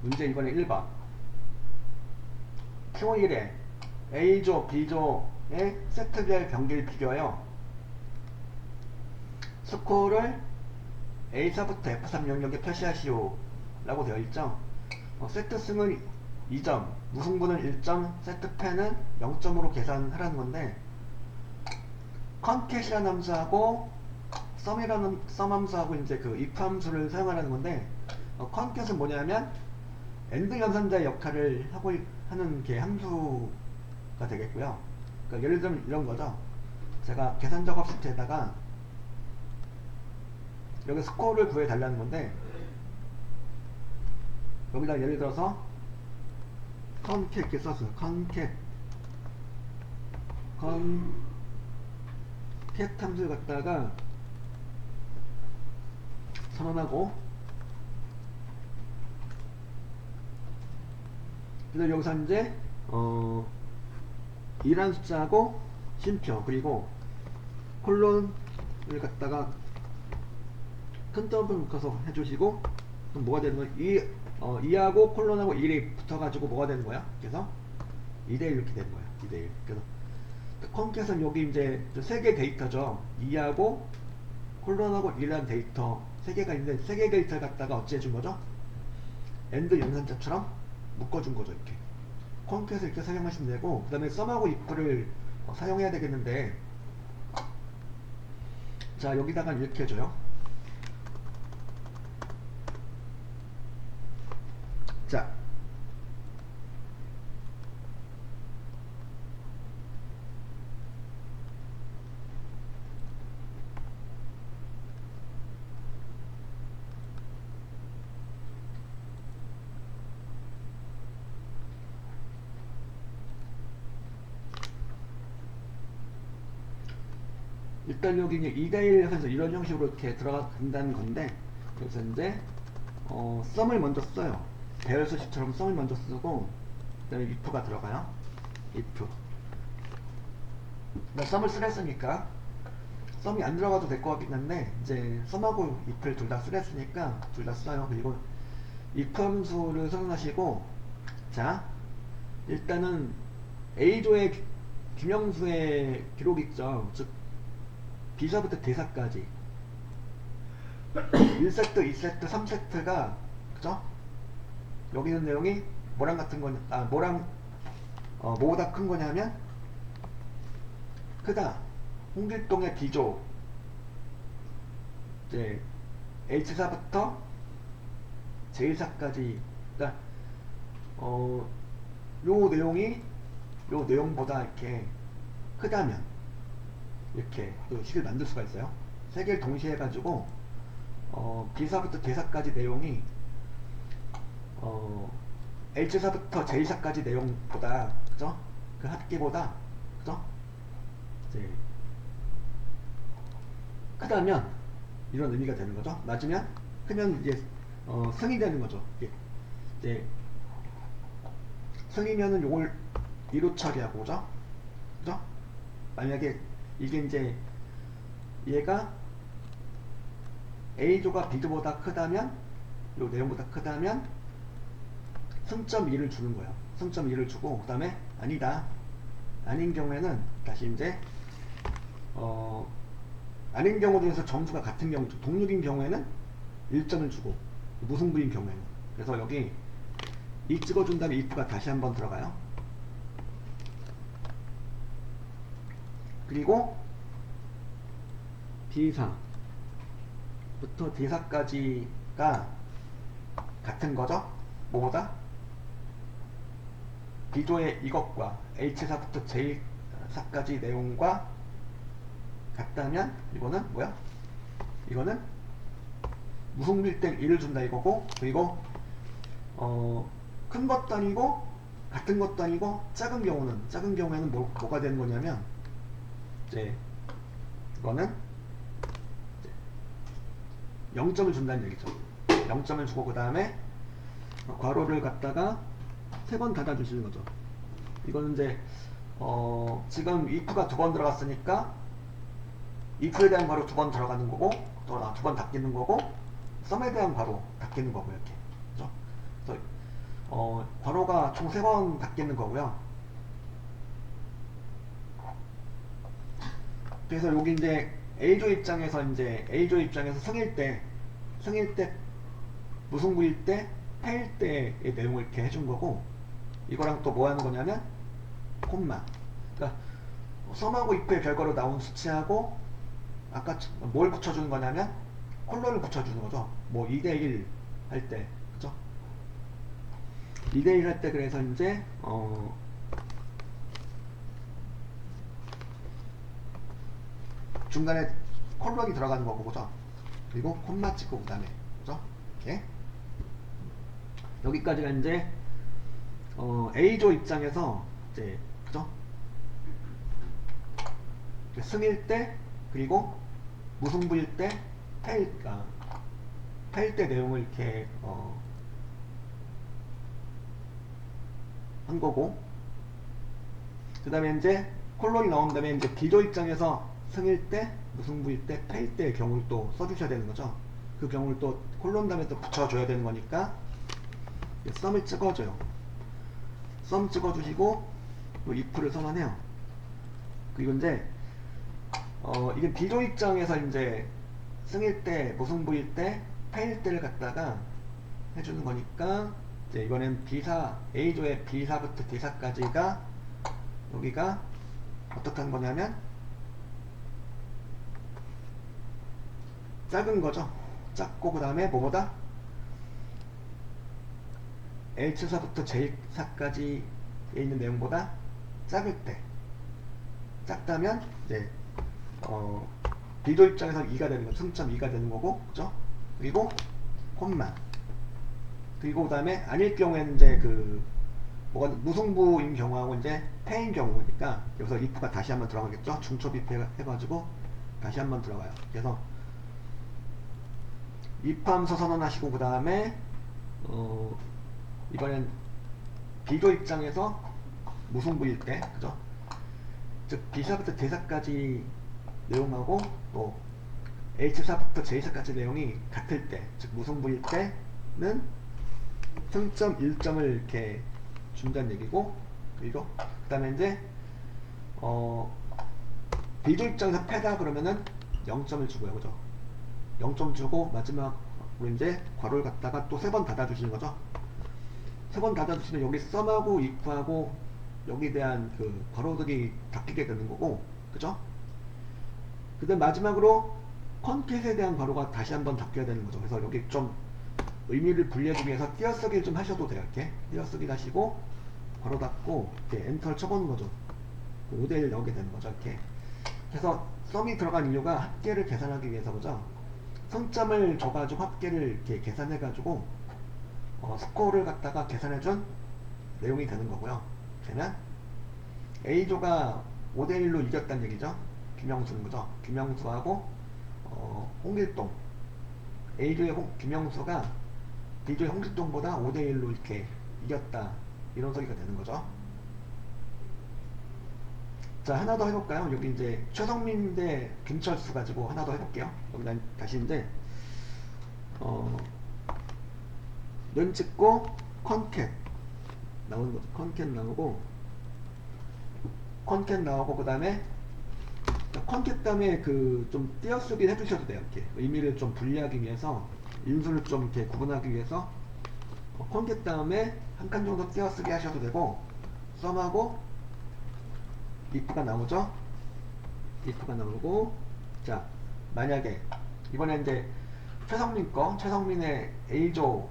문제 이번에 1번. q1에 A조, B조의 세트별 병길 비교하여 스코어를 A4부터 F3 영역에 표시하시오 라고 되어 있죠. 세트 승은 2점, 무승부는 1점, 세트 패는 0점으로 계산하라는 건데, 컨캣이라는 함수하고 썸 함수하고 이제 그 if 함수를 사용하라는 건데, 컨캣은 뭐냐면 엔드 연산자의 역할을 하고 하는 게 함수가 되겠고요. 그러니까 예를 들면 이런 거죠. 제가 계산 작업 시트에다가 여기 스코어를 구해 달라는 건데, 여기다 예를 들어서 컨캣 이렇게 썼어요. 컨캣 함수를 갖다가 선언하고, 그래서 여기서 이제 2라는 숫자하고 쉼표 그리고 콜론을 갖다가 큰 점을 묶어서 해주시고, 그럼 뭐가 되는 거야? 2하고 콜론하고 1이 붙어가지고 뭐가 되는 거야? 그래서 2대1 이렇게 되는 거야. 2대1. 그래서 컨캣은 여기 이제 3개 데이터죠. 2하고 콜론하고 1이라는 데이터 3개가 있는데, 3개 데이터를 갖다가 어찌 해준 거죠? 엔드 연산자처럼 묶어준 거죠. 이렇게 컨캣을 이렇게 사용하시면 되고, 그 다음에 썸하고 if를 사용해야 되겠는데, 자 여기다가 이렇게 해줘요. 자 일단 여기 이제 2대1 해서 이런 형식으로 이렇게 들어간다는 건데, 그래서 이제 썸을 먼저 써요. 배열 수식처럼 썸을 먼저 쓰고, 그 다음에 if가 들어가요. if. 썸을 쓰라 했으니까 썸이 안 들어가도 될 것 같긴 한데, 이제 썸하고 if를 둘 다 쓰라 했으니까 둘 다 써요. 그리고 if 함수를 선언하시고, 자 일단은 A조의 김영수의 기록 있죠. 즉 B사부터 D사까지 1세트, 2세트, 3세트가 그죠? 여기 있는 내용이 뭐랑 같은 거냐, 뭐랑 뭐보다 큰 거냐면, 크다. 홍길동의 B조 이제 H사부터 J사까지, 그러니까 요 내용이 요 내용보다 이렇게 크다면 이렇게 또 식을 만들 수가 있어요. 세 개를 동시에 해가지고 B사부터 D사까지 내용이 H사부터 J사까지 내용보다, 그죠? 그 합계보다, 그죠? 이제 크다면 이런 의미가 되는 거죠. 낮으면, 크면 이제 승이 되는 거죠. 이제 승이면은 요걸 2로 처리하고, 그죠? 그죠? 만약에 이게 이제 얘가 A조가 B조보다 크다면, 요 내용보다 크다면 승점 2를 주는 거예요. 승점 2를 주고, 그 다음에 아니다, 아닌 경우에는 다시 이제 아닌 경우 중에서 점수가 같은 경우, 동률인 경우에는 1점을 주고, 무승부인 경우에는. 그래서 여기 이 찍어준 다음에 if가 다시 한번 들어가요. 그리고 B사부터 D사까지가 같은 거죠. 뭐보다? B조의 이것과 H사부터 J사까지 내용과 같다면 이거는 뭐야? 이거는 무승부일 1을 준다 이거고, 그리고 큰 것도 아니고 같은 것도 아니고 작은 경우에는 뭐가 되는 거냐면, 이제 이거는 0점을 준다는 얘기죠. 0점을 주고, 그 다음에 괄호를 갖다가 3번 닫아 주시는 거죠. 이거는 이제 지금 if가 2번 들어갔으니까 if에 대한 괄호 2번 들어가는 거고, 또 2번 닫히는 거고, 썸에 대한 괄호 닫히는 거고, 이렇게. 그죠? 그래서 if가 총 3번 바뀌는 거고요. 그래서 여기 이제 A조 입장에서 승일 때, 무승부일 때, 패일 때의 내용을 이렇게 해준 거고, 이거랑 또 뭐 하는 거냐면 콤마. 그러니까 썸하고 if의 결과로 나온 수치하고 아까 뭘 붙여주는 거냐면 콜론을 붙여주는 거죠. 뭐 2대1 할 때, 그죠? 2대1 할 때 그래서 이제 중간에 콜론이 들어가는 거고, 그죠? 그리고 콤마 찍고 그 다음에, 그죠? 이렇게 여기까지가 이제 A조 입장에서 이제, 그죠? 승일 때, 그리고 무승부일 때, 패일 때 내용을 이렇게 한 거고, 그 다음에 이제 콜론이 나온 다음에 이제 B조 입장에서 승일 때, 무승부일 때, 패일 때의 경우를 또 써주셔야 되는 거죠. 그 경우를 또 콜론 다음에 또 붙여줘야 되는 거니까 썸을 찍어줘요. 썸 찍어주시고 또 if를 선언해요. 그리고 이제 이게 B조 입장에서 이제 승일 때, 무승부일 때, 패일 때를 갖다가 해주는 거니까 이제 이번엔 B사, A조의 B사부터 D사까지가 여기가 어떻게 하는 거냐면 작은 거죠. 작고 그 다음에 뭐보다 H사부터 J사까지에 있는 내용보다 작을 때, 작다면 이제 B조 입장에서 2가 되는 거, 3.2가 되는 거고, 그죠? 그리고 콤마. 그리고 그 다음에 아닐 경우에는 이제 뭐가 무승부인 경우하고 이제 패인 경우니까 여기서 if가 다시 한번 들어가겠죠? 중첩 if 해가지고 다시 한번 들어가요. 그래서 if 함수 선언하시고 그 다음에 이번엔 B조 입장에서 무승부일 때, 그죠? 즉 B사부터 D사까지 내용하고 또 H사부터 J사까지 내용이 같을 때, 즉 무승부일 때는 승점 1점을 이렇게 준다는 얘기고, 그리고 그 다음에 이제 B조 입장에서 패다 그러면은 0점을 주고요, 그죠? 0점 주고 마지막으로 이제 괄호를 갖다가 또 3번 닫아주시는 거죠. 3번 닫아주시면 여기 썸하고 if하고 여기에 대한 그 괄호들이 닫히게 되는 거고, 그죠? 그 다음 마지막으로 컨캣에 대한 괄호가 다시 한번 닫혀야 되는 거죠. 그래서 여기 좀 의미를 분리하기 위해서 띄어쓰기를 좀 하셔도 돼요. 이렇게 띄어쓰기 하시고 괄호 닫고 이렇게 엔터를 쳐보는 거죠. 5대1 나오게 되는 거죠. 이렇게. 그래서 썸이 들어간 이유가 합계를 계산하기 위해서, 그죠? 성점을 줘가지고 합계를 이렇게 계산해가지고 스코어를 갖다가 계산해준 내용이 되는 거고요. 그러면 A조가 5대1로 이겼다는 얘기죠. 김영수는, 그죠? 김영수하고 홍길동, A조의 김영수가 B조의 홍길동보다 5대1로 이렇게 이겼다, 이런 소리가 되는 거죠. 자, 하나 더 해볼까요? 여기 이제 최성민 대 김철수 가지고 하나 더 해볼게요. 여기 다시 이제 는 찍고 컨캣 나오는 거죠. 컨캣 나오고 그 다음에 컨캣 다음에 좀 띄어쓰기 해주셔도 돼요. 이렇게 의미를 좀 분리하기 위해서, 인수를 좀 이렇게 구분하기 위해서 컨캣 다음에 한 칸 정도 띄어쓰기 하셔도 되고, 썸하고 if가 나오죠. if가 나오고, 자, 만약에 이번에 이제 최성민의 A조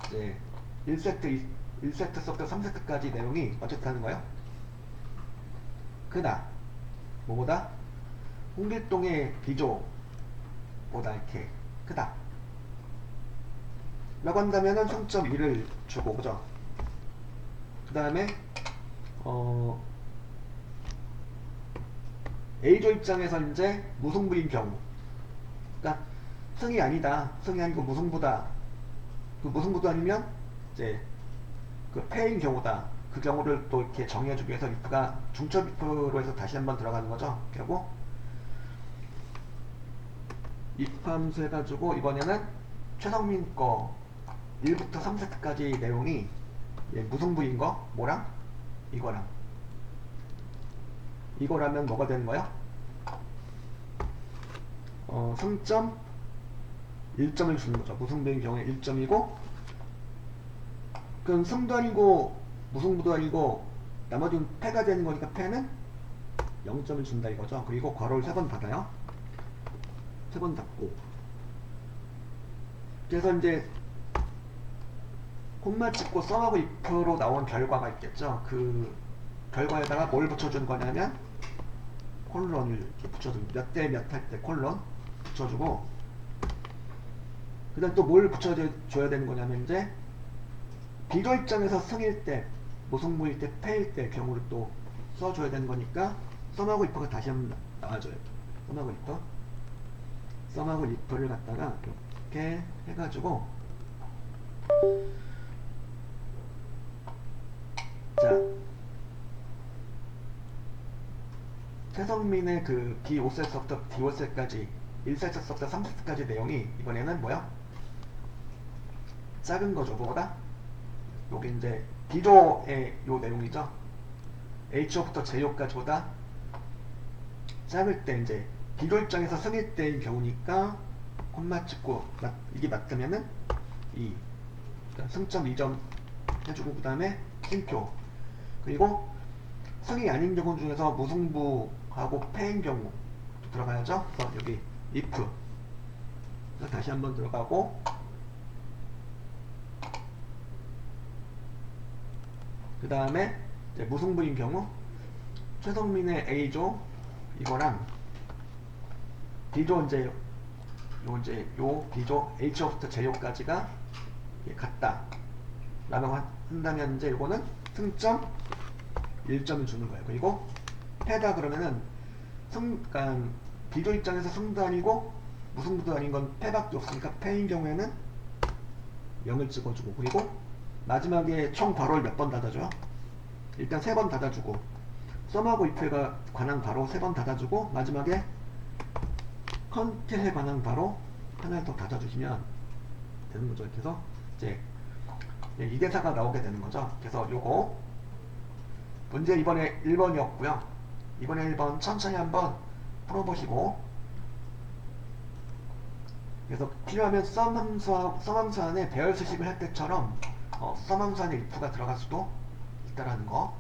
이제 1세트 섞여 3세트까지 내용이 어떻게 하는 거예요? 크다. 뭐보다? 홍길동의 B조보다 이렇게 크다 라고 한다면은 0.1을 주고, 그죠? 그 다음에 A조 입장에서 이제 무승부인 경우, 그러니까 승이 아니고 무승부다. 그 무승부도 아니면 이제 그 패인 경우다. 그 경우를 또 이렇게 정의해주기 위해서 if가 중첩 if로 해서 다시 한번 들어가는 거죠. 그리고 if 함수 해가지고 이번에는 최성민 거 1부터 3세트까지 내용이 무승부인 거 뭐랑 이거라면 뭐가 되는 거야? 승점 1점을 주는 거죠. 무승부인 경우에 1점이고, 그럼 승도 아니고 무승부도 아니고 나머지는 패가 되는 거니까 패는 0점을 준다 이거죠. 그리고 괄호를 3번 닫아요. 3번 닫고, 그래서 이제 콤마 찍고 썸하고 if로 나온 결과가 있겠죠. 그 결과에다가 뭘 붙여주는 거냐면 콜론을 이렇게 붙여주고, 몇 대 몇 할 때 콜론 붙여주고, 그 다음 또 뭘 붙여줘야 되는 거냐면 이제 비교 입장에서 승일 때, 무승부일 때, 패일 때 경우를 또 써줘야 되는 거니까 썸하고 if가 다시 한번 나와줘요. 썸하고 if를 갖다가 이렇게 해가지고, 자, 최성민의 그 D5셀서부터 D5셀까지 1셀서부터 3셀까지 내용이 이번에는 뭐야? 작은 거죠. 뭐보다? 요게 이제 D조의 요 내용이죠. H조부터 J조까지보다 작을 때, 이제 D조 입장에서 승일 때인 경우니까 콤마 찍고 이게 맞다면은 승점 2점 해주고, 그 다음에 쉼표, 그리고 승이 아닌 경우 중에서 무승부하고 패인 경우 들어가야죠. 그래서 여기 if 다시 한번 들어가고, 그 다음에 무승부인 경우 최성민의 A조 이거랑 B조 요 B조 H조부터 J조까지가 같다 라고 한다면 이제 요거는 승점 1점을 주는 거예요. 그리고 패다 그러면은 그러니까 B조 입장에서 승도 아니고 무승부도 아닌 건 패밖에 없으니까 패인 경우에는 0을 찍어주고, 그리고 마지막에 총 괄호를 몇 번 닫아줘요? 일단 3번 닫아주고, 썸하고 if에 관한 괄호 3번 닫아주고, 마지막에 컨텐츠에 관한 괄호 하나 더 닫아주시면 되는 거죠. 그래서 이제 이 대사가 나오게 되는 거죠. 그래서 요거 문제 이번에 1번이었고요. 이번에 1번 천천히 한번 풀어보시고, 그래서 필요하면 썸 함수 안에 배열 수식을 할 때처럼 썸 함수 안에 if가 들어갈 수도 있다라는 거